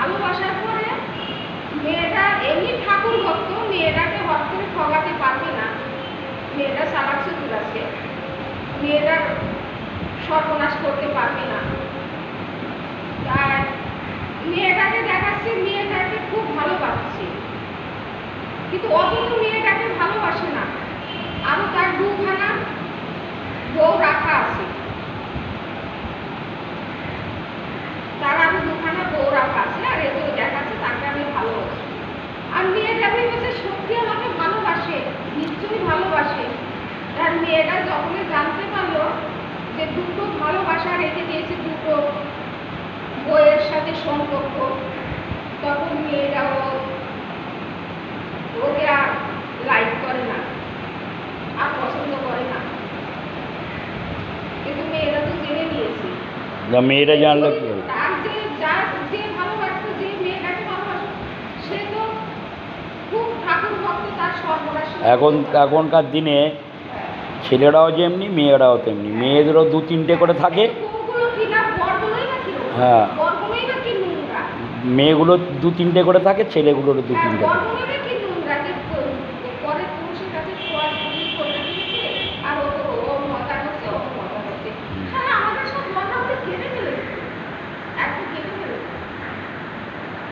ভালোবাসার পরে মেয়েটা এমনি ঠাকুর ভক্ত, মেয়েটাকে হট করে ঠকাতে পারবে না। মেয়েটা চালাক চতুর আছে, মেয়েটার সর্বনাশ করতে পারবে না। আর মেয়েটাকে দেখাচ্ছে মেয়েটাকে খুব ভালোবাসছে, কিন্তু অত তো মেয়েটাকে ভালোবাসে না। আরো তার দুখানা বউ রাখা আছে, তার আরো দুখানা বউ রাখা আছে, আর এগুলো দেখাচ্ছে তাকে আমি ভালোবাসি। আর মেয়েটা ভেবেছে সত্যি আমাকে ভালোবাসে, নিশ্চয়ই ভালোবাসে। আর মেয়েটা যখনই জানতে পারলো যে দুটো ভালোবাসা রেখে দিয়েছে দুটো বইয়ের সাথে সম্পর্ক, তখন মেয়েটা ওকে আর লাইক করে না, আর পছন্দ করে না। কিন্তু মেয়েরা তো জেনে নিয়েছে। মেয়েরা জানলো কি হবে? তার যে ভালোবাসতো, যে মেয়েটাকে ভালোবাসতো, সে তো খুব ঠাকুর ভক্ত, তার সর্বনাশ। এখনকার দিনে ছেলেরাও যেমনি মেয়েরাও তেমনি, মেয়েদেরও 2-3টে করে থাকে। হ্যাঁ, মেয়েগুলো 2-3টে করে থাকে, ছেলেগুলোরও 2-3টে করে।